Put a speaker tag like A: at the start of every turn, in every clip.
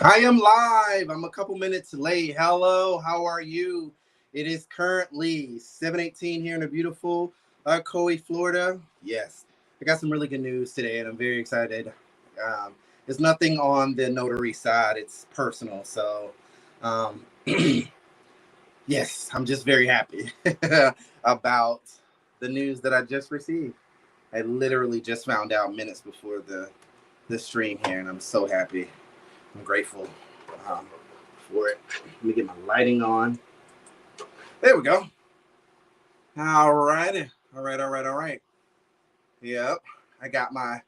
A: I am live. I'm a couple minutes late. Hello, how are you? It is currently 7:18 here in the beautiful Coe, Florida. Yes, I got some really good news today, and I'm very excited. Um, it's nothing on the notary side; it's personal. So, um, yes, I'm just very happy about the news that I just received. I literally just found out minutes before the stream here, and I'm so happy. I'm grateful um, for it. Let me get my lighting on. There we go. All right. All right. Yep. I got my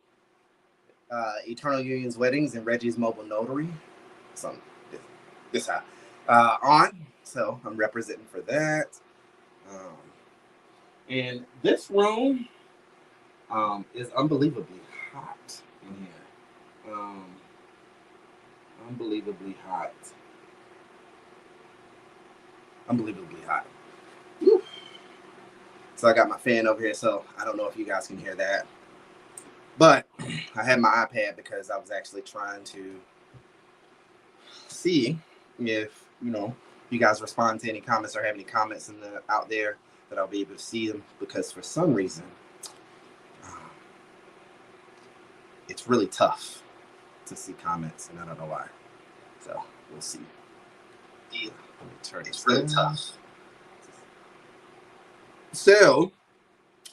A: Eternal Union's Weddings and Reggie's Mobile Notary. So this on. So I'm representing for that. Um, and this room is unbelievably hot in here. Unbelievably hot. Unbelievably hot. Whew. So I got my fan over here, so I don't know if you guys can hear that. But I had my iPad because I was actually trying to see if, you guys respond to any comments or have any comments out there that I'll be able to see them, because for some reason um, it's really tough to see comments, and I don't know why. So we'll see. Yeah, let me turn it's really tough. So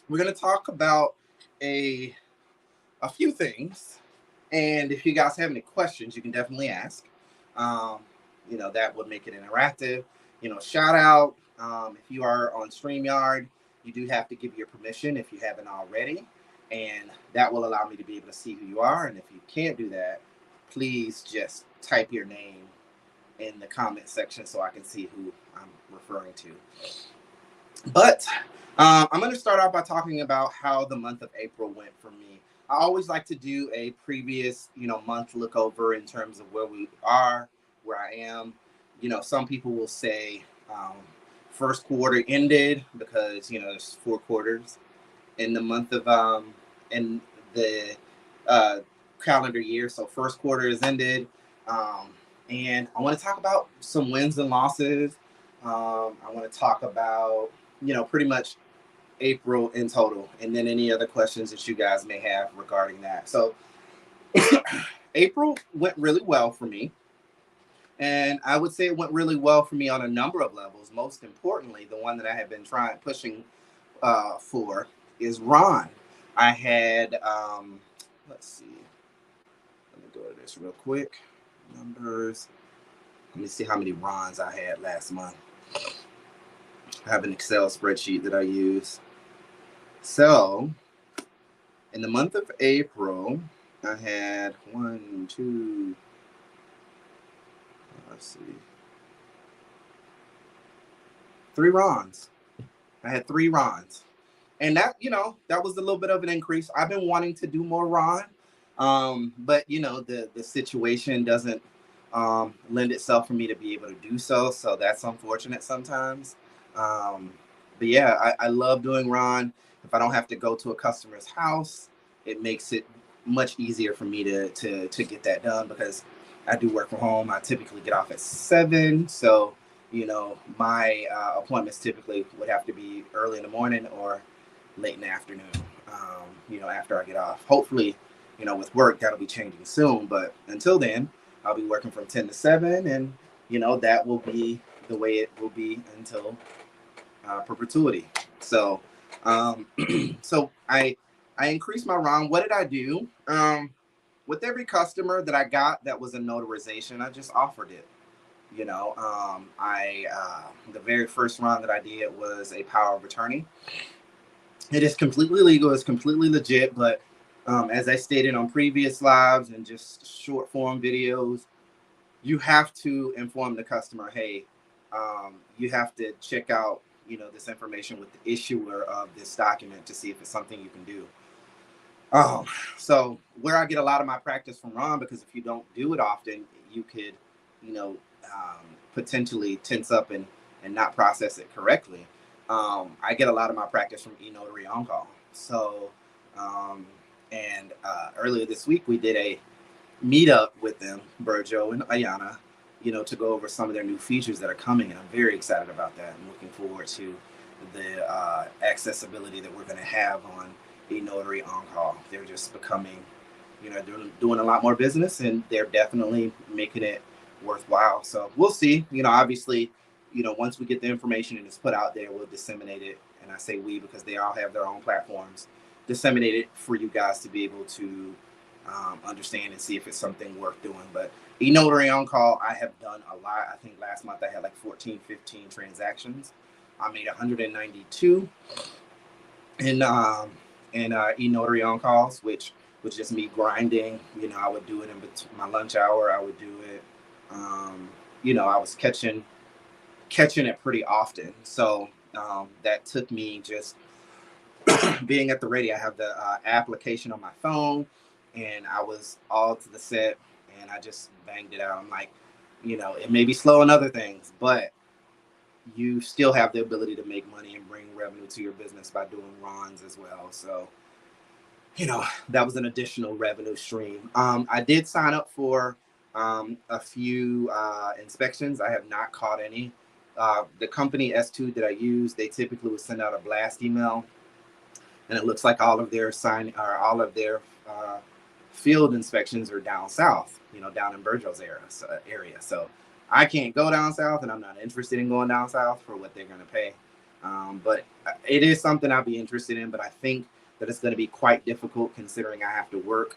A: we're gonna talk about a few things, and if you guys have any questions, you can definitely ask. Um, that would make it interactive. Shout out, if you are on StreamYard, you do have to give your permission if you haven't already, and that will allow me to be able to see who you are. And if you can't do that, please just type your name in the comment section so I can see who I'm referring to. But I'm going to start off by talking about how the month of April went for me. I always like to do a previous, month look over in terms of where we are, where I am. Some people will say first quarter ended because, there's 4 quarters in the month of, in the uh, calendar year. So first quarter is ended. Um, and I want to talk about some wins and losses. I want to talk about, pretty much April in total, and then any other questions that you guys may have regarding that. So April went really well for me, and I would say it went really well for me on a number of levels. Most importantly, the one that I have been pushing for is Ron. I had, let's see, let me go to this real quick. Numbers. Let me see how many Rons I had last month. I have an Excel spreadsheet that I use. So, in the month of April, I had let's see, 3 Rons. I had 3 Rons. And that was a little bit of an increase. I've been wanting to do more Ron, but, the situation doesn't lend itself for me to be able to do so. So that's unfortunate sometimes. Um, but yeah, I love doing Ron. If I don't have to go to a customer's house, it makes it much easier for me to get that done, because I do work from home. I typically get off at 7. So, my appointments typically would have to be early in the morning or late in the afternoon, after I get off. Hopefully, with work, that'll be changing soon. But until then, I'll be working from 10 to 7, and, that will be the way it will be until perpetuity. So, so I increased my round. What did I do? With every customer that I got that was a notarization, I just offered it. I the very first round that I did was a power of attorney. It is completely legal. It's completely legit. But as I stated on previous lives and just short form videos, you have to inform the customer, hey, you have to check out, this information with the issuer of this document to see if it's something you can do. So where I get a lot of my practice from Ron, because if you don't do it often, you could, potentially tense up and not process it correctly. I get a lot of my practice from eNotary On Call. So, and earlier this week we did meet up with them, Burjo and Ayana, to go over some of their new features that are coming. And I'm very excited about that. I'm looking forward to the accessibility that we're going to have on eNotary on call. They're just becoming, doing a lot more business, and they're definitely making it worthwhile. So we'll see. Obviously, once we get the information and it's put out there, we'll disseminate it. And I say we because they all have their own platforms. Disseminate it for you guys to be able to understand and see if it's something worth doing. But eNotary on call, I have done a lot. I think last month I had like 14, 15 transactions. I made 192 in eNotary on calls, which was just me grinding. I would do it in between my lunch hour. I would do it. I was catching it pretty often. So that took me just being at the ready. I have the application on my phone, and I was all to the set, and I just banged it out. I'm like, it may be slow in other things, but you still have the ability to make money and bring revenue to your business by doing runs as well. So, that was an additional revenue stream. I did sign up for a few inspections. I have not caught any. The company S2 that I use, they typically would send out a blast email, and it looks like all of their field inspections are down south, down in Burjo's area. So I can't go down south, and I'm not interested in going down south for what they're going to pay. But it is something I'll be interested in, but I think that it's going to be quite difficult considering I have to work,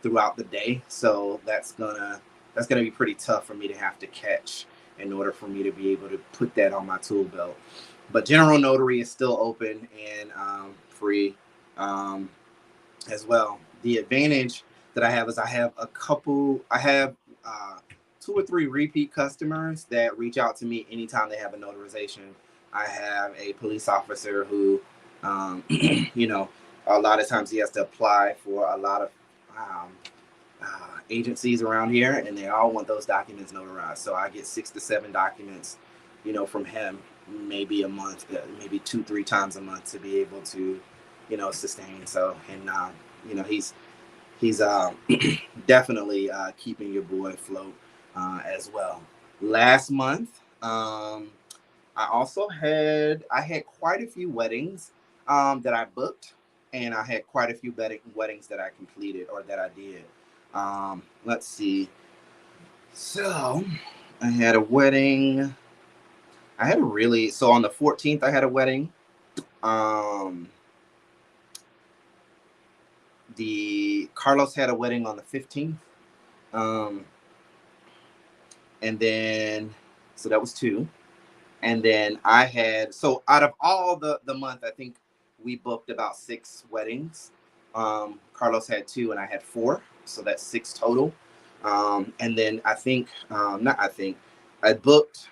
A: throughout the day. So that's gonna be pretty tough for me to have to catch in order for me to be able to put that on my tool belt. But General Notary is still open and free as well. The advantage that I have is I have 2 or 3 repeat customers that reach out to me anytime they have a notarization. I have a police officer who, a lot of times he has to apply for a lot of agencies around here, and they all want those documents notarized. So I get 6 to 7 documents, from him, maybe a month, maybe 2-3 times a month to be able to, sustain. So, and he's definitely keeping your boy afloat as well. Last month, I had quite a few weddings that I booked, and I had quite a few weddings that I completed or that I did. Let's see. So I had a wedding. So on the 14th, I had a wedding. The Carlos had a wedding on the 15th. And then, so that was 2. And then so out of all the month, I think we booked about 6 weddings. Carlos had 2 and I had 4. So that's 6 total. And then I booked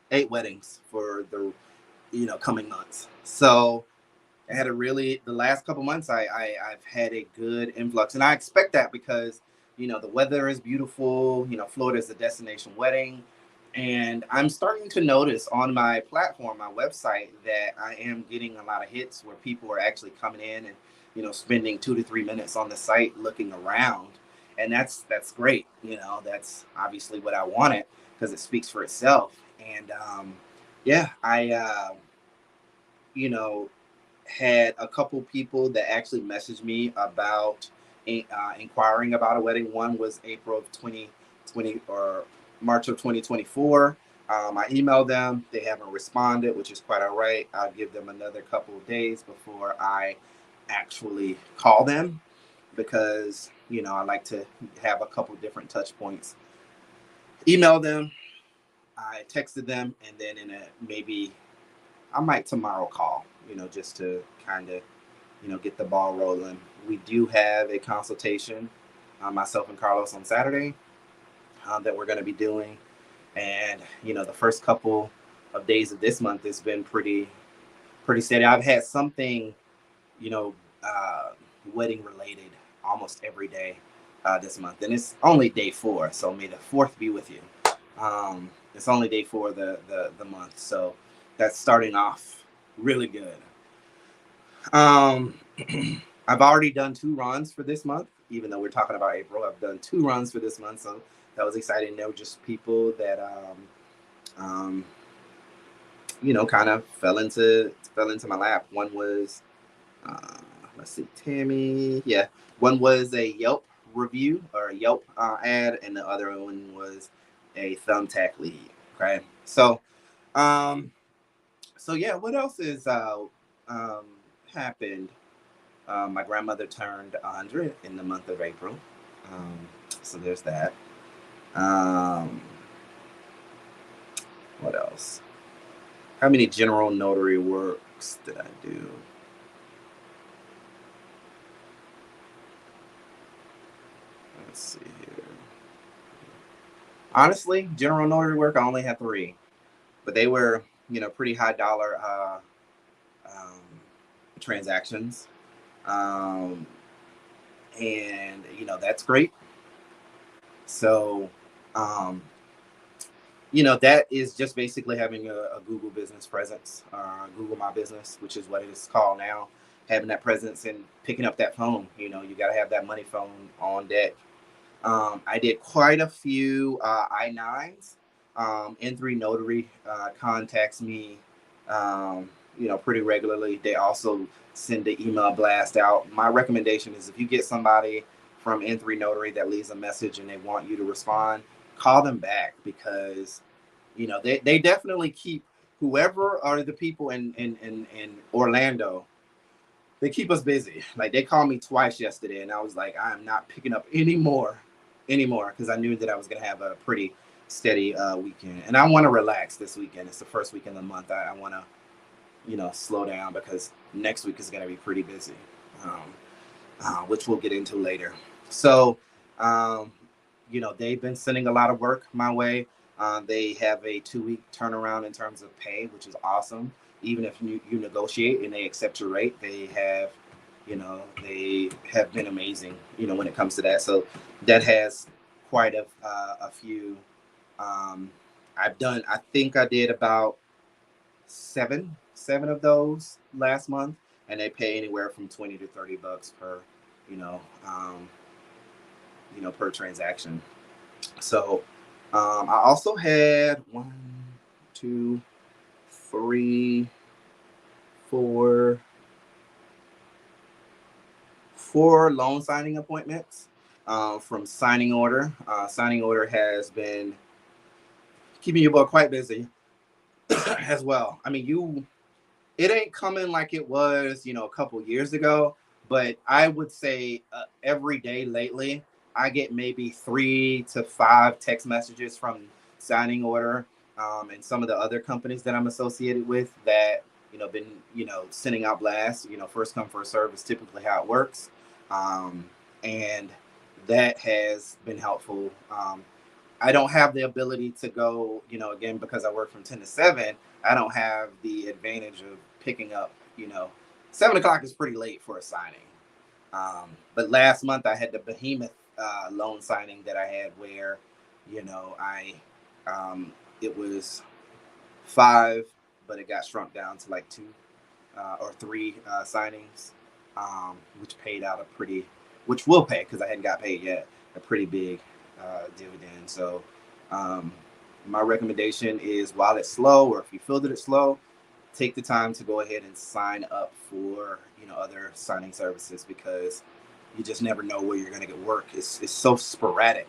A: 8 weddings for the, coming months. So I had the last couple months, I've had a good influx, and I expect that because, the weather is beautiful. Florida is a destination wedding, and I'm starting to notice on my platform, my website, that I am getting a lot of hits where people are actually coming in and, spending 2 to 3 minutes on the site looking around. And that's great. That's obviously what I wanted because it speaks for itself. And I, had a couple people that actually messaged me about inquiring about a wedding. One was April of 2020 or March of 2024. I emailed them. They haven't responded, which is quite all right. I'll give them another couple of days before I actually call them because, I like to have a couple different touch points. Email them. I texted them, and then maybe I might tomorrow call, just to kind of, get the ball rolling. We do have a consultation, myself and Carlos, on Saturday that we're going to be doing. And, the first couple of days of this month has been pretty steady. I've had something, wedding related almost every day this month. And it's only day 4, so may the 4th be with you. It's only day 4 of the month. So that's starting off really good. Um, I've already done 2 runs for this month, even though we're talking about April. I've done 2 runs for this month, so that was exciting. They were just people that um, kind of fell into my lap. One was uh, let's see, Tammy. Yeah, one was a Yelp review or a Yelp ad, and the other one was a Thumbtack lead. Okay, um, so yeah, what else is um happened? My grandmother turned 100 in the month of April. Um, so there's that. Um, what else? How many general notary works did I do? Let's see here. Honestly, general notary work, I only had 3, but they were, pretty high dollar um, transactions. Um, and, that's great. So, um, that is just basically having a Google business presence, Google My Business, which is what it is called now. Having that presence and picking up that phone. You got to have that money phone on deck. I did quite a few I-9s. N3 Notary contacts me, pretty regularly. They also send the email blast out. My recommendation is if you get somebody from N3 Notary that leaves a message and they want you to respond, call them back because they definitely keep whoever are the people in Orlando. They keep us busy. Like they called me twice yesterday, and I was like, I am not picking up anymore, because I knew that I was gonna have a pretty steady weekend, and I want to relax this weekend. It's the first weekend of the month. I want to slow down because next week is gonna be pretty busy, um, which we'll get into later. So, um, they've been sending a lot of work my way. They have a 2-week turnaround in terms of pay, which is awesome. Even if you negotiate and they accept your rate, they have been amazing, when it comes to that. So that has quite a few. Um, I think I did about seven of those last month, and they pay anywhere from 20 to $30 per, you know, um, per transaction. So I also had one, two, three, four, four loan signing appointments from Signing Order. Signing Order has been keeping your boy quite busy as well. I mean, it ain't coming like it was, a couple years ago, but I would say every day lately, I get maybe 3 to 5 text messages from Signing Order and some of the other companies that I'm associated with that, been, sending out blasts. First come, first serve is typically how it works. Um, and that has been helpful. I don't have the ability to go, again, because I work from 10 to 7, I don't have the advantage of picking up, 7 o'clock is pretty late for a signing. But last month I had the behemoth loan signing that I had where, I, it was 5, but it got shrunk down to like 2 or 3 signings, which paid out which will pay because I hadn't got paid yet, a pretty big dividend. So um, my recommendation is while it's slow, or if you feel that it's slow, take the time to go ahead and sign up for other signing services because you just never know where you're going to get work. It's so sporadic.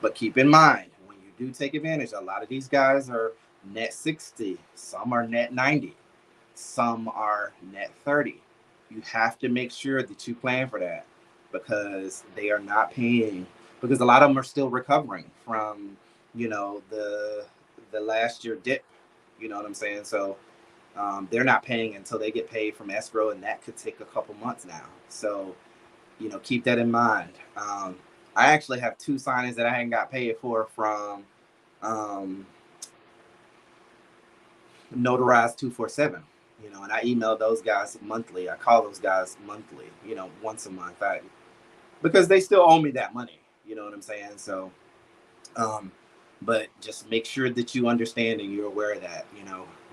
A: But keep in mind when you do take advantage, a lot of these guys are net 60, some are net 90, some are net 30. You have to make sure that you plan for that because they are not paying, because a lot of them are still recovering from the last year dip. You know what I'm saying? So they're not paying until they get paid from escrow, and that could take a couple months now. So keep that in mind. I actually have 2 signings that I hadn't got paid for from um, Notarized 247. And I email those guys monthly. I call those guys monthly. Once a month. Because they still owe me that money. You know what I'm saying? So, but just make sure that you understand and you're aware of that.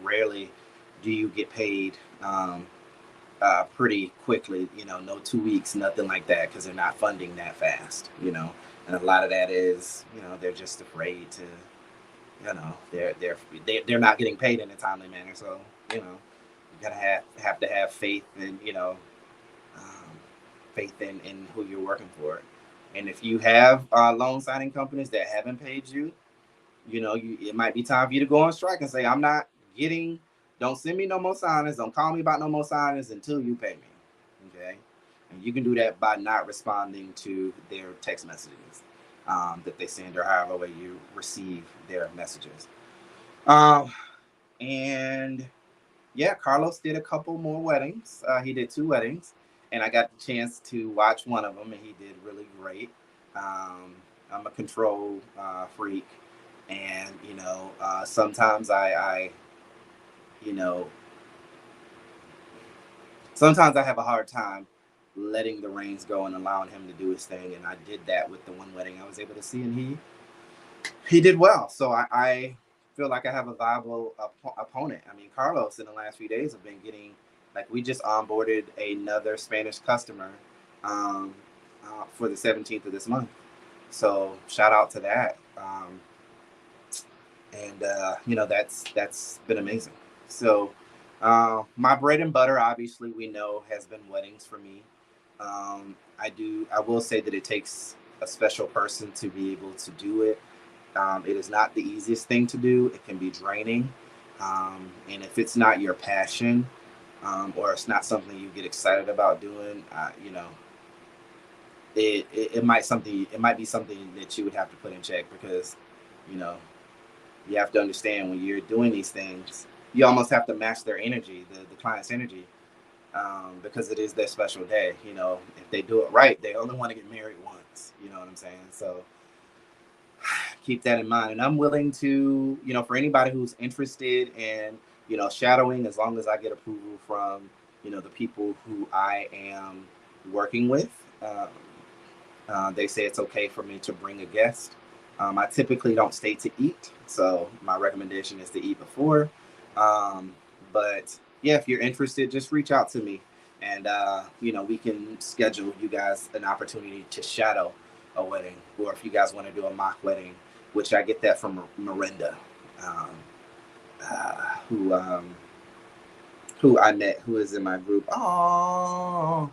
A: Rarely do you get paid pretty quickly. No 2 weeks, nothing like that, because they're not funding that fast. And a lot of that is, they're just afraid to, they're not getting paid in a timely manner. So you gotta have to have faith in um, faith in who you're working for. And if you have loan signing companies that haven't paid you, it might be time for you to go on strike and say, I'm not getting, don't send me no more signings, don't call me about no more signings until you pay me. Okay. And you can do that by not responding to their text messages that they send, or however way you receive their messages. Um, and yeah, Carlos did a couple more weddings. He did 2 weddings, and I got the chance to watch one of them, and he did really great. Um, I'm a control freak, and sometimes you know, sometimes I have a hard time letting the reins go and allowing him to do his thing, and I did that with the one wedding I was able to see, and he did well. So I feel like I have a viable opponent. I mean, Carlos in the last few days have been getting, like, we just onboarded another Spanish customer um, for the 17th of this month. So shout out to that. And that's been amazing. So my bread and butter, obviously, we know, has been weddings for me. I will say that it takes a special person to be able to do it. It is not the easiest thing to do. It can be draining. And if it's not your passion, or it's not something you get excited about doing, it might be something that you would have to put in check, because, you know, you have to understand, when you're doing these things, you almost have to match their energy, the client's energy, because it is their special day. If they do it right, they only want to get married once. You know what I'm saying? So keep that in mind. And I'm willing to, for anybody who's interested in, shadowing, as long as I get approval from, the people who I am working with. They say it's okay for me to bring a guest. I typically don't stay to eat, so my recommendation is to eat before. Um, but yeah, if you're interested, just reach out to me, and we can schedule you guys an opportunity to shadow a wedding, or if you guys want to do a mock wedding, which I get that from Miranda, um, who I met, who is in my group. Oh,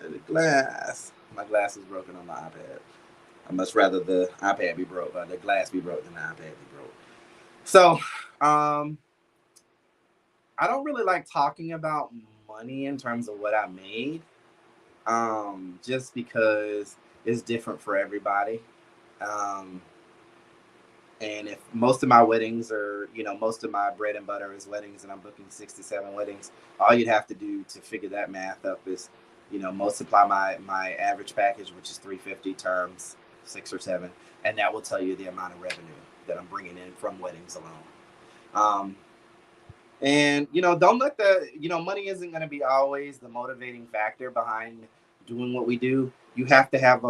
A: the glass. My glass is broken on my iPad. I much rather the iPad be broke, the glass be broke, than the iPad be broke. So, I don't really like talking about money in terms of what I made, just because it's different for everybody. Um, and if most of my weddings are, most of my bread and butter is weddings, and I'm booking 67 weddings, all you'd have to do to figure that math up is, multiply my average package, which is 350, times 6 or 7, and that will tell you the amount of revenue that I'm bringing in from weddings alone. Um, and don't let money isn't going to be always the motivating factor behind doing what we do. You have to have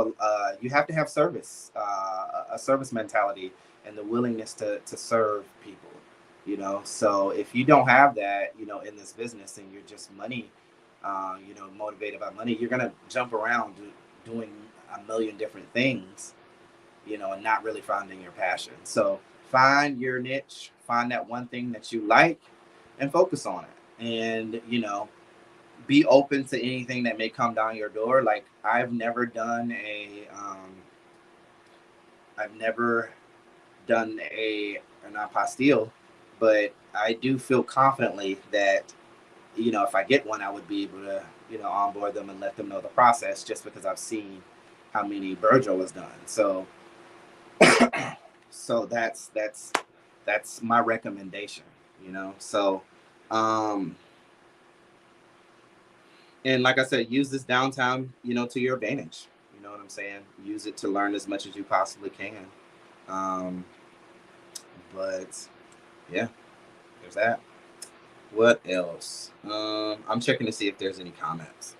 A: service, a service mentality, and the willingness to serve people. So if you don't have that, in this business, and you're just money, motivated by money, you're gonna jump around doing a million different things, and not really finding your passion. So find your niche, find that one thing that you like, and focus on it. And, be open to anything that may come down your door. Like, I've never done an apostille, but I do feel confidently that, if I get one, I would be able to, onboard them and let them know the process, just because I've seen how many Virgil was done. So, so that's my recommendation. So, um, and like I said, use this downtime, to your advantage. You know what I'm saying? Use it to learn as much as you possibly can. Um, but yeah, there's that. What else? I'm checking to see if there's any comments.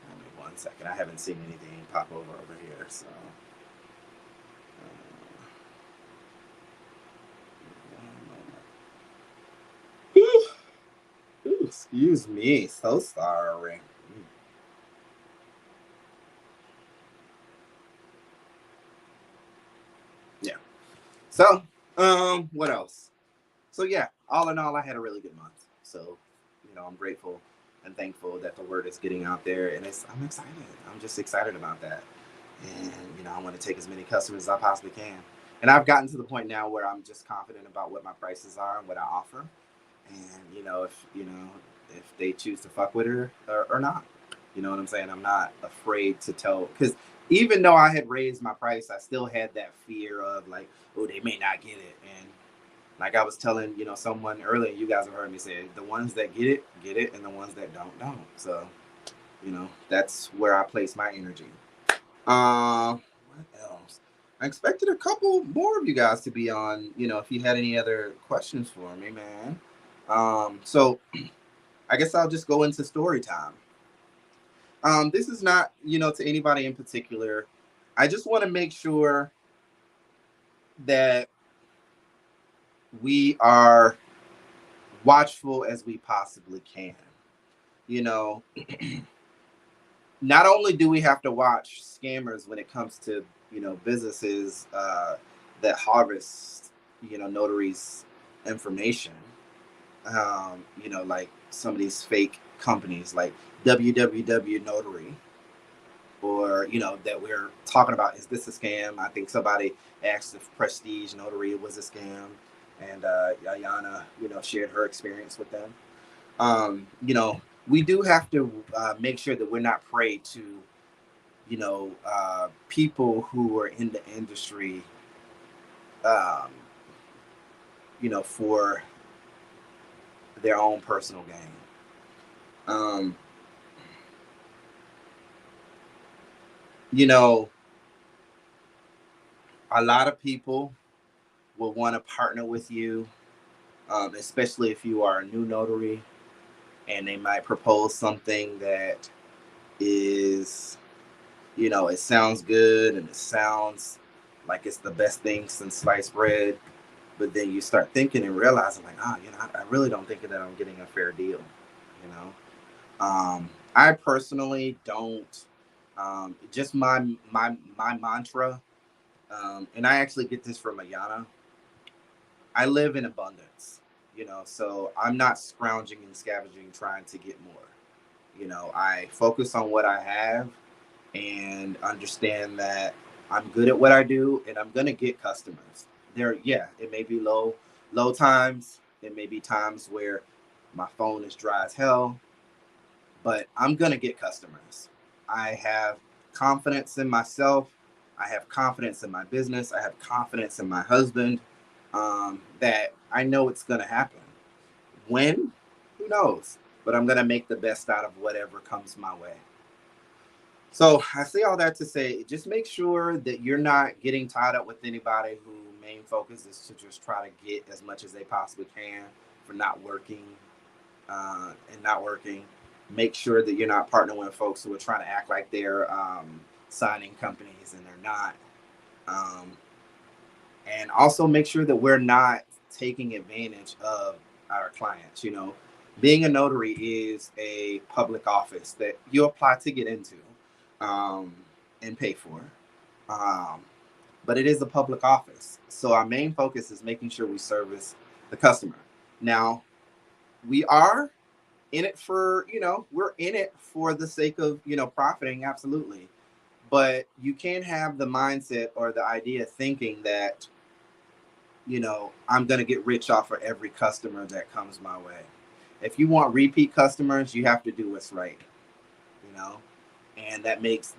A: Give me 1 second. I haven't seen anything pop over here. So, one moment. Ooh, Excuse me. So sorry. Yeah. So, what else? So yeah, all in all, I had a really good month. So, I'm grateful and thankful that the word is getting out there, and I'm excited. I'm just excited about that, and I want to take as many customers as I possibly can. And I've gotten to the point now where I'm just confident about what my prices are and what I offer, and if they choose to fuck with her or not. You know what I'm saying? I'm not afraid to tell, because even though I had raised my price, I still had that fear of like, oh, they may not get it. And like I was telling, someone earlier, you guys have heard me say, the ones that get it, and the ones that don't. So, that's where I place my energy. What else? I expected a couple more of you guys to be on, if you had any other questions for me, man. So I guess I'll just go into story time. This is not, to anybody in particular. I just want to make sure that we are watchful as we possibly can. You know, not only do we have to watch scammers when it comes to, businesses that harvest, notaries' information, like some of these fake companies like www notary, or that we're talking about, is this a scam? I think somebody asked if prestige notary was a scam, and Ayana shared her experience with them. We do have to make sure that we're not prey to people who are in the industry, um, for their own personal gain. um, you know a lot of people will want to partner with you, especially if you are a new notary, and they might propose something that is, it sounds good and it sounds like it's the best thing since sliced bread. But then you start thinking and realizing, like, I really don't think that I'm getting a fair deal. You know, I personally don't. Just my mantra, and I actually get this from Ayana. I live in abundance, so I'm not scrounging and scavenging trying to get more. I focus on what I have and understand that I'm good at what I do, and I'm gonna get customers. Yeah, it may be low times. It may be times where my phone is dry as hell, but I'm gonna get customers. I have confidence in myself. I have confidence in my business. I have confidence in my husband, that I know it's gonna happen. When? Who knows? But I'm gonna make the best out of whatever comes my way. So I say all that to say, just make sure that you're not getting tied up with anybody who main focus is to just try to get as much as they possibly can for not working, and not working. Make sure that you're not partnering with folks who are trying to act like they're signing companies and they're not. Um, and also make sure that we're not taking advantage of our clients. Being a notary is a public office that you apply to get into, um, and pay for, um, but it is a public office, so our main focus is making sure we service the customer. Now, we are in it for, we're in it for the sake of, profiting, absolutely. But you can't have the mindset or the idea thinking that, I'm going to get rich off of every customer that comes my way. If you want repeat customers, you have to do what's right, you know, and that means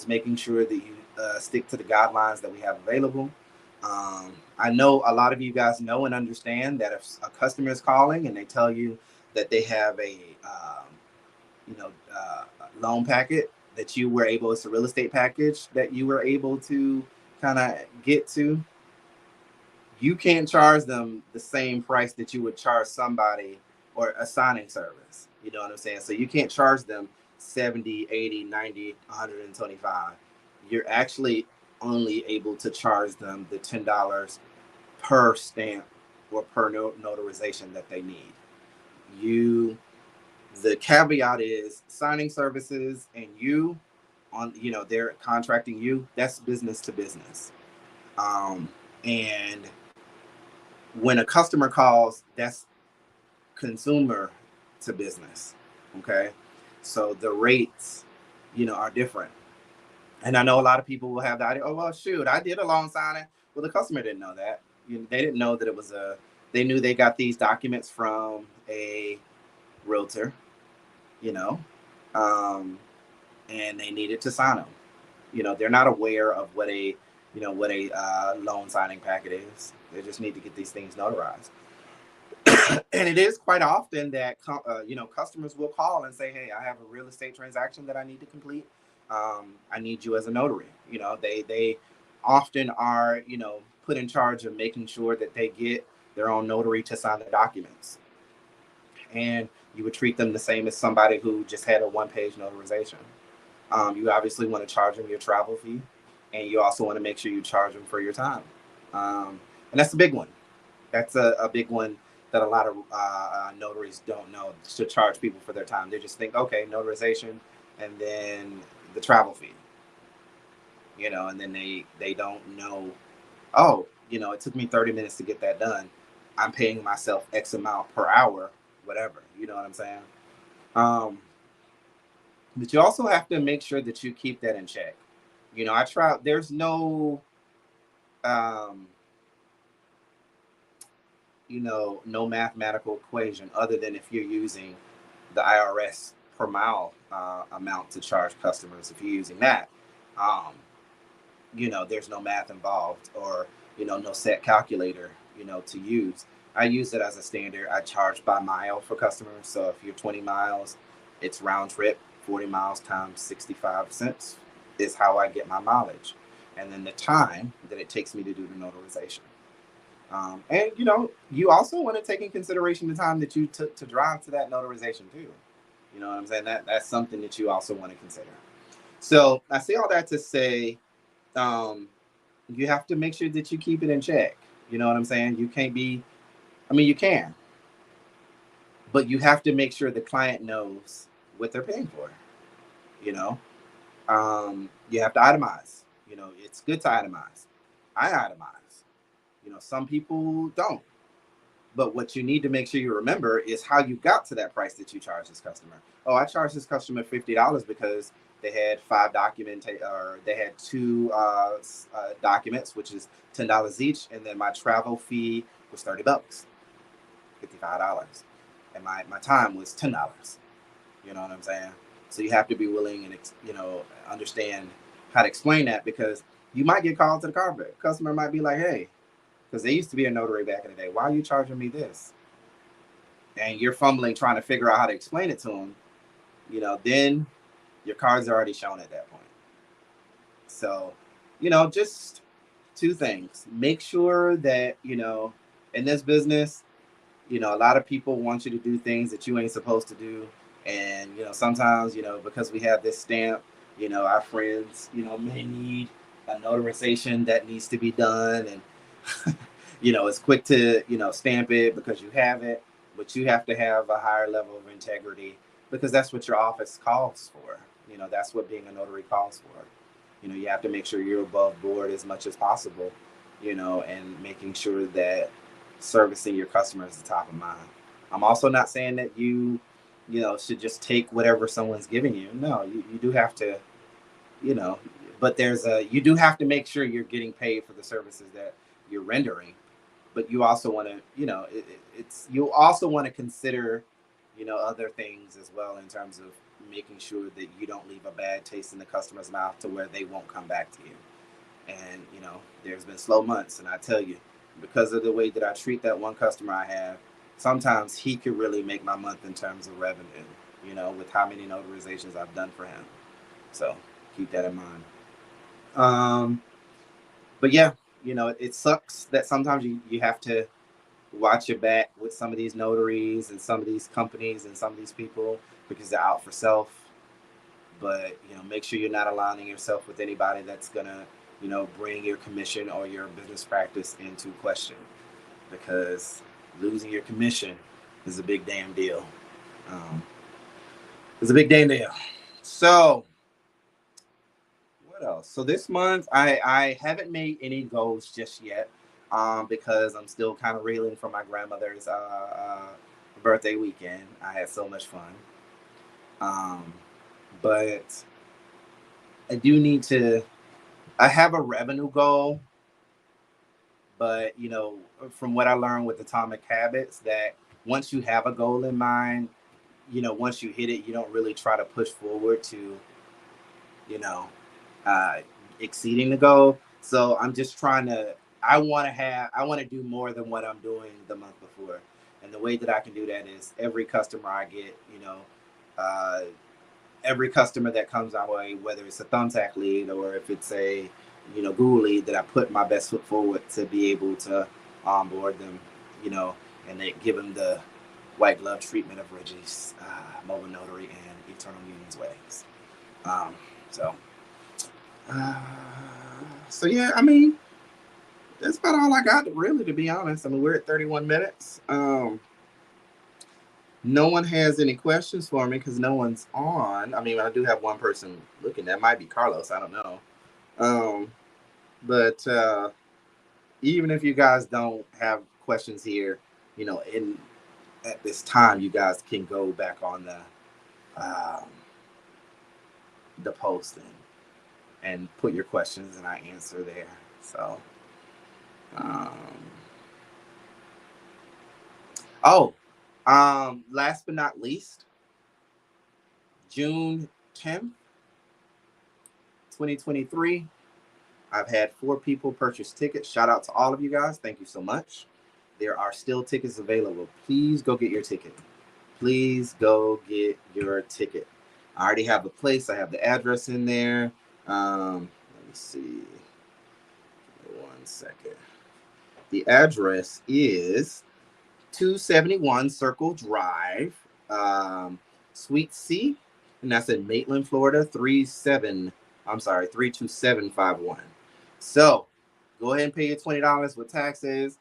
A: making sure that you stick to the guidelines that we have available. I know a lot of you guys know and understand that if a customer is calling and they tell you that they have a loan packet that you were able, it's a real estate package that you were able to kind of get to, you can't charge them the same price that you would charge somebody or a signing service. You know what I'm saying? So you can't charge them 70, 80, 90, 125. You're actually only able to charge them the $10 per stamp or per notarization that they need. You The caveat is signing services and you on, they're contracting you, that's business to business. And when a customer calls, that's consumer to business. Okay. So the rates, are different. And I know a lot of people will have the idea, oh, well, shoot, I did a loan signing. Well, the customer didn't know that. They didn't know that it was they knew they got these documents from a realtor, you know, um, and they needed to sign them. They're not aware of what a loan signing packet is. They just need to get these things notarized. And it is quite often that customers will call and say, "Hey, I have a real estate transaction that I need to complete. I need you as a notary." They often are put in charge of making sure that they get their own notary to sign the documents, and you would treat them the same as somebody who just had a one-page notarization. You obviously want to charge them your travel fee, and you also want to make sure you charge them for your time. And that's a big one. That's a big one that a lot of notaries don't know, to charge people for their time. They just think, okay, notarization, and then the travel fee, and then they don't know, oh, it took me 30 minutes to get that done. I'm paying myself X amount per hour, whatever. You know what I'm saying? Um, but you also have to make sure that you keep that in check. I try. There's no um, no mathematical equation other than if you're using the IRS per mile amount to charge customers. If you're using that, um, there's no math involved, or no set calculator to use. I use it as a standard. I charge by mile for customers. So if you're 20 miles, it's round trip. 40 miles times 65 cents is how I get my mileage, and then the time that it takes me to do the notarization. And you also want to take in consideration the time that you took to drive to that notarization too. You know what I'm saying? That's something that you also want to consider. So I say all that to say, um, you have to make sure that you keep it in check. You know what I'm saying? You can't be. I mean, you can, but you have to make sure the client knows what they're paying for. You know, you have to itemize. It's good to itemize. I itemize. Some people don't. But what you need to make sure you remember is how you got to that price that you charge this customer. Oh, I charged this customer $50 because they had or they had two documents, which is $10 each, and then my travel fee was $30, $55, and my time was $10. You know what I'm saying? So you have to be willing and understand how to explain that, because you might get called to the carpet. Customer might be like, "Hey," because they used to be a notary back in the day. "Why are you charging me this?" And you're fumbling trying to figure out how to explain it to them. Then your cards are already shown at that point. So, just two things. Make sure that, in this business, a lot of people want you to do things that you ain't supposed to do. And, sometimes, because we have this stamp, our friends, may need a notarization that needs to be done. And, it's quick to, stamp it because you have it, but you have to have a higher level of integrity, because that's what your office calls for. That's what being a notary calls for. You have to make sure you're above board as much as possible, and making sure that servicing your customers is the top of mind. I'm also not saying that should just take whatever someone's giving you. No, you do have to, you know, but you do have to make sure you're getting paid for the services that you're rendering. But you also want to, you also want to consider, other things as well, in terms of making sure that you don't leave a bad taste in the customer's mouth to where they won't come back to you. And, there's been slow months, and I tell you, because of the way that I treat that one customer I have, sometimes he could really make my month in terms of revenue, with how many notarizations I've done for him. So keep that in mind. But yeah, it sucks that sometimes you have to watch your back with some of these notaries and some of these companies and some of these people, because they're out for self. But make sure you're not aligning yourself with anybody that's gonna bring your commission or your business practice into question, because losing your commission is a big damn deal. um, It's a big day now. So what else? So this month I haven't made any goals just yet, because I'm still kind of reeling from my grandmother's birthday weekend. I had so much fun. Um, but I do need to. I have a revenue goal, but from what I learned with Atomic Habits, that once you have a goal in mind, once you hit it, you don't really try to push forward to, you know, uh, exceeding the goal. So I'm just trying to. I want to do more than what I'm doing the month before, and the way that I can do that is every customer I get, uh, every customer that comes our way, whether it's a thumbtack lead or if it's a Google lead, that I put my best foot forward to be able to onboard them, you know, and they give them the white glove treatment of Reggie's mobile notary and Eternal Union's ways. Um, so, uh, so yeah, I mean, that's about all I got, really, to be honest. I mean, we're at 31 minutes. No one has any questions for me because no one's on. I mean, I do have one person looking. That might be Carlos. I don't know. Um, but even if you guys don't have questions here, in at this time, you guys can go back on um, the post and put your questions, and I answer there. So, um, oh, last but not least, June 10th, 2023. I've had 4 people purchase tickets. Shout out to all of you guys. Thank you so much. There are still tickets available. Please go get your ticket. Please go get your ticket. I already have the place. I have the address in there. Let me see. 1 second. The address is 271 Circle Drive, Suite C, and that's in Maitland, Florida, 32751. So go ahead and pay your $20 with taxes.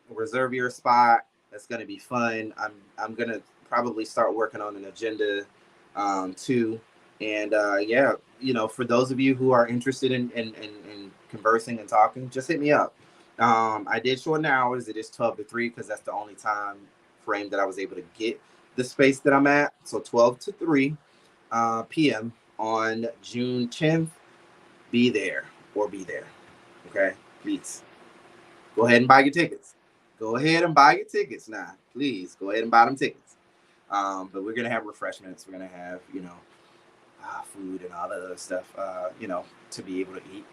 A: Reserve your spot. That's gonna be fun. I'm gonna probably start working on an agenda too. And yeah, for those of you who are interested in conversing and talking, just hit me up. I did shorten the hours. It is 12 to 3 because that's the only time frame that I was able to get the space that I'm at. So 12 to 3 p.m. on June 10th. Be there or be there. Okay, please go ahead and buy your tickets. Go ahead and buy your tickets now. Please go ahead and buy them tickets. But we're gonna have refreshments. We're gonna have food and all that other stuff. To be able to eat,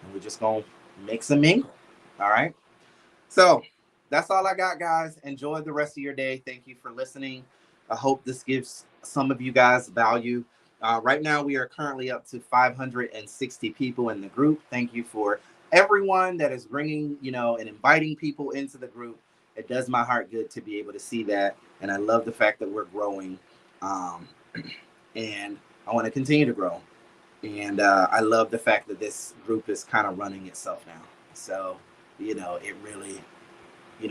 A: and we're just gonna mix and mingle. All right. So that's all I got, guys. Enjoy the rest of your day. Thank you for listening. I hope this gives some of you guys value. Right now, we are currently up to 560 people in the group. Thank you for everyone that is bringing, and inviting people into the group. It does my heart good to be able to see that. And I love the fact that we're growing. Um, and I want to continue to grow. And I love the fact that this group is kind of running itself now. So, it really,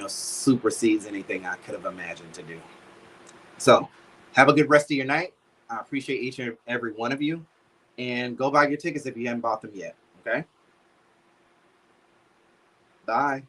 A: supersedes anything I could have imagined to do. So have a good rest of your night. I appreciate each and every one of you. And go buy your tickets if you haven't bought them yet. Okay? Bye.